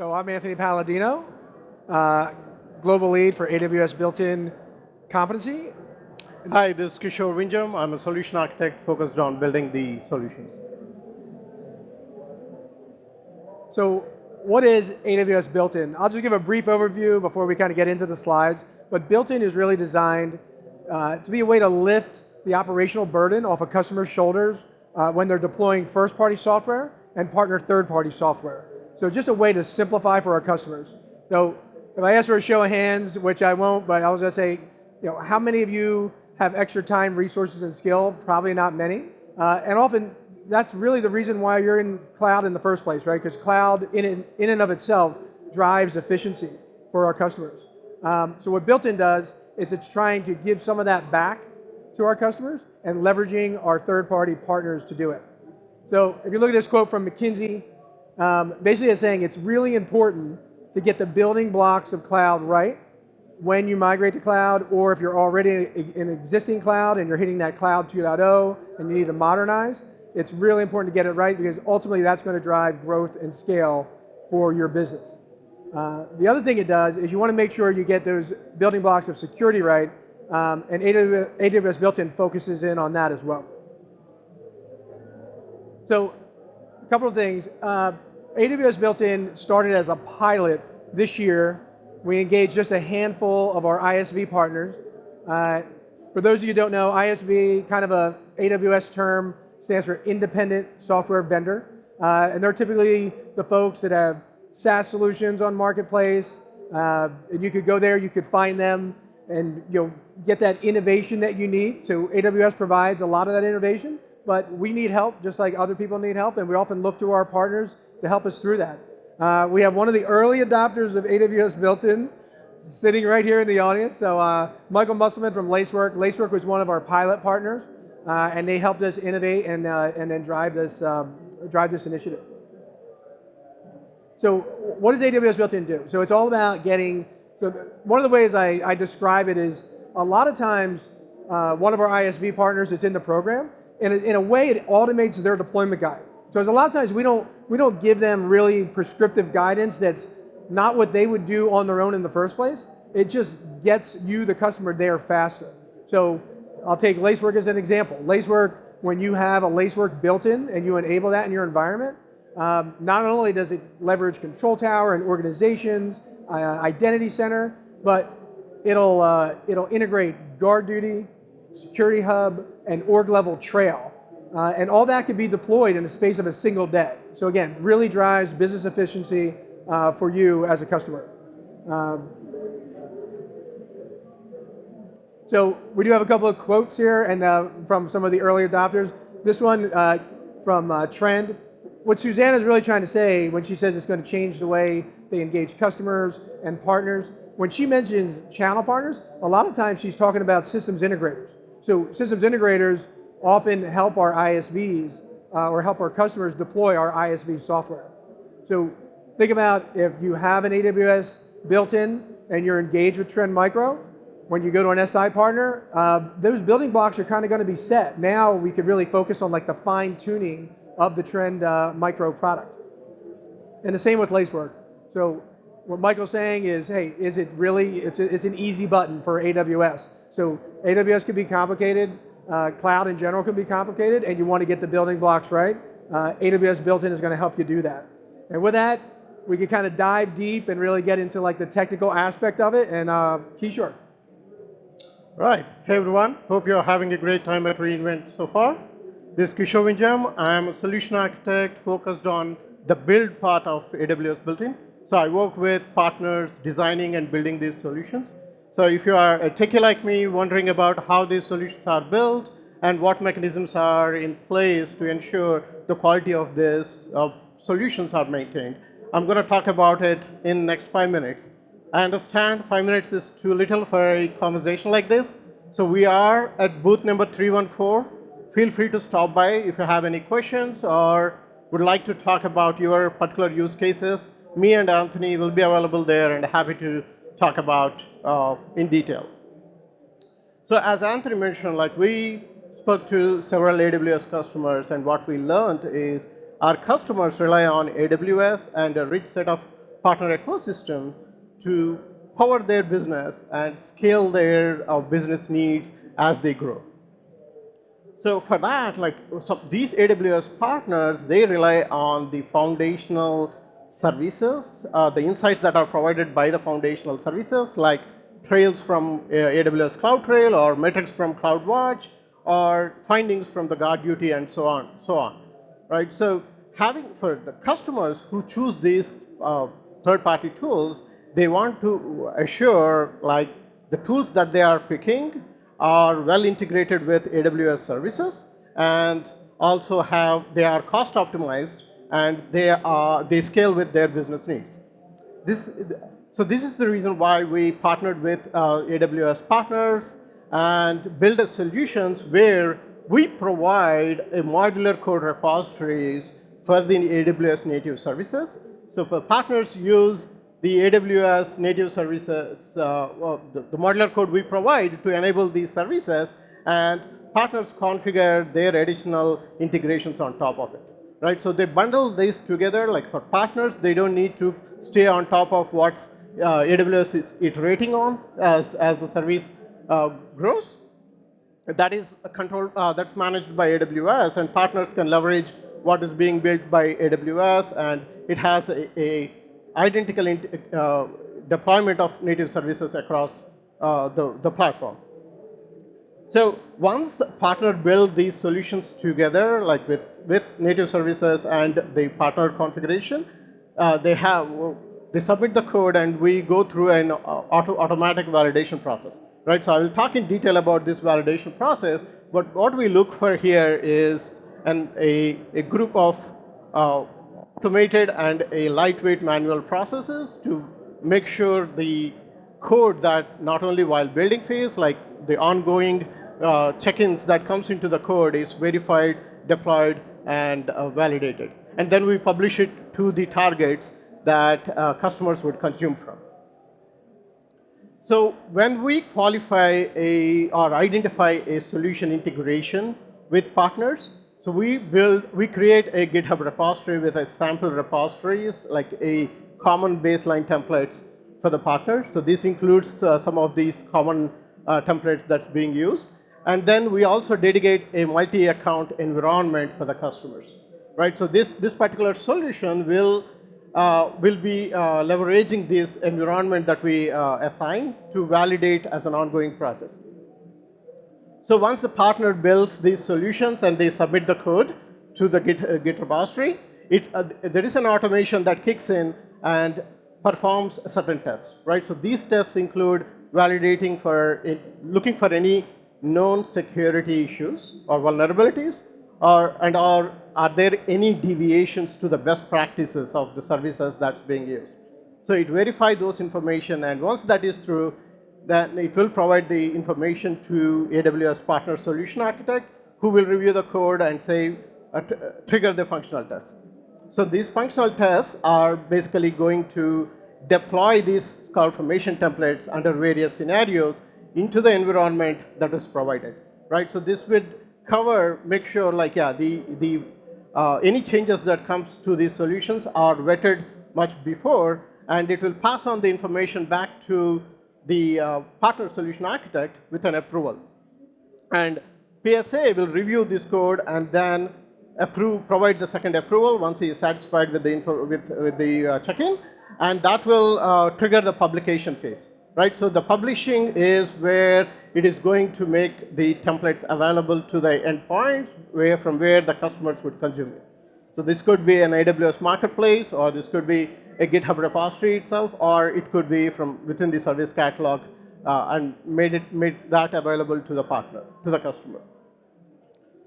So I'm Anthony Palladino, global lead for AWS Builtin competency. Hi, this is Kish Wiam. I'm a solution architect focused on building the solutions. So what is AWS Builtin? I'll just give a brief overview before we kind of get into the slides. But Builtin is really designed to be a way to lift the operational burden off a customer's shoulders when they're deploying first-party software and partner third-party software. So just a way to simplify for our customers. So if I ask for a show of hands, which I won't, but I was going to say, how many of you have extra time, resources, and skill? Probably not many. And often, that's really the reason why you're in cloud in the first place, right? Because cloud, in and of itself, drives efficiency for our customers. So what Builtin does is it's trying to give some of that back to our customers and leveraging our third-party partners to do it. So if you look at this quote from McKinsey, basically it's saying it's really important to get the building blocks of cloud right when you migrate to cloud, or if you're already in existing cloud and you're hitting that cloud 2.0 and you need to modernize, it's really important to get it right because ultimately that's going to drive growth and scale for your business. The other thing it does is you want to make sure you get those building blocks of security right, and AWS Builtin focuses in on that as well. So a couple of things. AWS Builtin started as a pilot this year. We engaged just a handful of our ISV partners. For those of you who don't know, ISV, kind of a AWS term, stands for independent software vendor. And they're typically the folks that have SaaS solutions on Marketplace. And you could go there, you could find them, and you'll get that innovation that you need. So AWS provides a lot of that innovation, but we need help just like other people need help, and we often look to our partners to help us through that. We have one of the early adopters of AWS Builtin sitting right here in the audience. So Michael Musselman from Lacework. Lacework was one of our pilot partners, and they helped us innovate and then drive this initiative. So what does AWS Builtin do? So it's all about getting, so one of the ways I describe it is a lot of times one of our ISV partners is in the program, and in a way it automates their deployment guide. So there's a lot of times we don't give them really prescriptive guidance that's not what they would do on their own in the first place. It just gets you, the customer, there faster. So I'll take Lacework as an example. Lacework, when you have a Lacework built-in and you enable that in your environment, not only does it leverage Control Tower and organizations, Identity Center, but it'll integrate Guard Duty, Security Hub, and org level trail. And all that can be deployed in the space of a single day. So again, really drives business efficiency for you as a customer. So we do have a couple of quotes here and from some of the early adopters. This one from Trend. What Susanna is really trying to say when she says it's going to change the way they engage customers and partners, when she mentions channel partners, a lot of times she's talking about systems integrators. So systems integrators often help our ISVs or help our customers deploy our ISV software. So think about if you have an AWS built-in and you're engaged with Trend Micro, when you go to an SI partner, those building blocks are kind of going to be set. Now we could really focus on like the fine-tuning of the Trend Micro product. And the same with Lacework. So what Michael's saying is, hey, is it really, it's an easy button for AWS. So AWS can be complicated, cloud in general can be complicated, and you want to get the building blocks right. AWS Builtin is going to help you do that. And with that, we can kind of dive deep and really get into like the technical aspect of it. And Kishore. Right. Hey everyone. Hope you're having a great time at re:Invent so far. This is Kish Wiam. I'm a solution architect focused on the build part of AWS Builtin. So I work with partners designing and building these solutions. So if you are a techie like me wondering about how these solutions are built and what mechanisms are in place to ensure the quality of these solutions are maintained, I'm going to talk about it in the next 5 minutes. I understand 5 minutes is too little for a conversation like this. So we are at booth number 314. Feel free to stop by if you have any questions or would like to talk about your particular use cases. Me and Anthony will be available there and happy to talk about in detail. So as Anthony mentioned, like we spoke to several AWS customers, and what we learned is our customers rely on AWS and a rich set of partner ecosystem to power their business and scale their business needs as they grow. So for that, like these AWS partners, they rely on the foundational services, the insights that are provided by the foundational services, like trails from AWS CloudTrail or metrics from CloudWatch or findings from the Guard Duty and so on, so on, right? So having for the customers who choose these third-party tools, they want to assure like the tools that they are picking are well integrated with AWS services and also they are cost optimized and they scale with their business needs. So this is the reason why we partnered with AWS Partners and build solutions where we provide a modular code repositories for the AWS native services. So for partners use the AWS native services, the modular code we provide to enable these services, and partners configure their additional integrations on top of it, right? So they bundle these together. Like for partners, they don't need to stay on top of what AWS is iterating on as the service grows. That is a control that's managed by AWS, and partners can leverage what is being built by AWS, and it has a identical deployment of native services across the platform. So once a partner build these solutions together, like with native services and the partner configuration, they submit the code and we go through an automatic validation process, right? So I will talk in detail about this validation process, but what we look for here is a group of automated and a lightweight manual processes to make sure the code that not only while building phase, like the ongoing check-ins that comes into the code is verified, deployed, and validated. And then we publish it to the targets that customers would consume from. So when we qualify or identify a solution integration with partners, so we create a GitHub repository with a sample repositories, like a common baseline templates for the partner. So this includes some of these common templates that's being used. And then we also dedicate a multi-account environment for the customers, right? So this particular solution will be leveraging this environment that we assign to validate as an ongoing process. So once the partner builds these solutions and they submit the code to the Git repository, there is an automation that kicks in and performs certain tests, right? So these tests include validating looking for any known security issues or vulnerabilities, or are there any deviations to the best practices of the services that's being used. So it verifies those information, and once that is true, then it will provide the information to AWS Partner Solution Architect, who will review the code and say, trigger the functional test. So these functional tests are basically going to deploy these CloudFormation templates under various scenarios into the environment that is provided, right? So this will make sure, like, yeah, any changes that comes to these solutions are vetted much before, and it will pass on the information back to the partner solution architect with an approval. And PSA will review this code and then provide the second approval once he is satisfied with the check-in, and that will trigger the publication phase, right? So the publishing is where it is going to make the templates available to the endpoints from where the customers would consume it. So this could be an AWS marketplace, or this could be a GitHub repository itself, or it could be from within the service catalog and made that available to the partner, to the customer.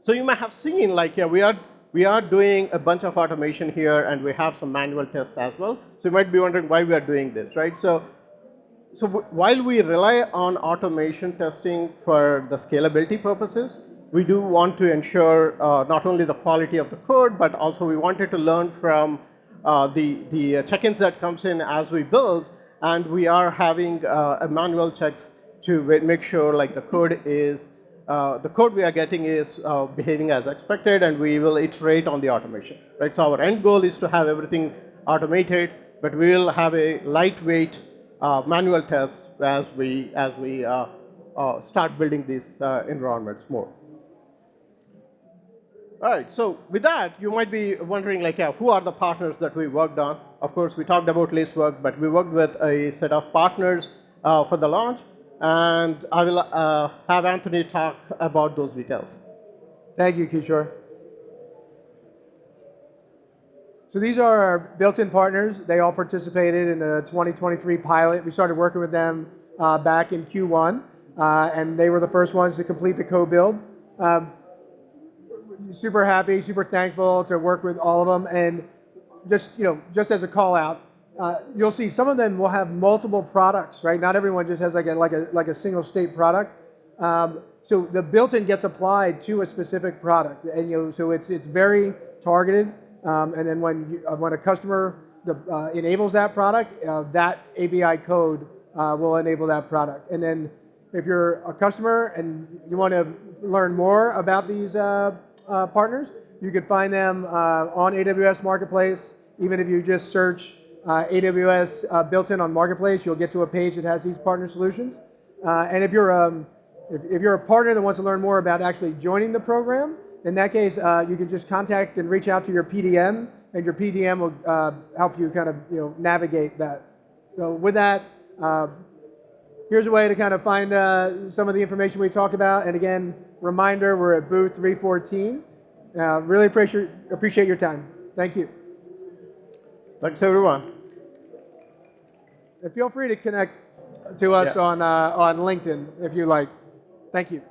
So you may have seen, like, yeah, we are doing a bunch of automation here, and we have some manual tests as well. So you might be wondering why we are doing this, right? So while we rely on automation testing for the scalability purposes, we do want to ensure not only the quality of the code, but also we wanted to learn from the check-ins that comes in as we build, and we are having manual checks to make sure, like, the code we are getting is behaving as expected, and we will iterate on the automation, right? So our end goal is to have everything automated but we will have a lightweight manual test as we start building these environments more. All right, so with that, you might be wondering, like, yeah, who are the partners that we worked on? Of course, we talked about Lacework, but we worked with a set of partners for the launch, and I will have Anthony talk about those details. Thank you, Kishore. So these are our built-in partners. They all participated in the 2023 pilot. We started working with them back in Q1, and they were the first ones to complete the co-build. Super happy, super thankful to work with all of them, and just as a call out, you'll see some of them will have multiple products, right? Not everyone just has like a single state product. So the built-in gets applied to a specific product, and so it's very targeted. And then when a customer enables that product, that API code will enable that product. And then if you're a customer and you want to learn more about these partners, you can find them on AWS Marketplace. Even if you just search AWS Builtin on Marketplace, you'll get to a page that has these partner solutions. And if you're a partner that wants to learn more about actually joining the program, in that case, you can just contact and reach out to your PDM, and your PDM will help you kind of navigate that. So with that, here's a way to kind of find some of the information we talked about. And again, reminder, we're at booth 314. Really appreciate your time. Thank you. Thanks, everyone. And feel free to connect to us on LinkedIn if you like. Thank you.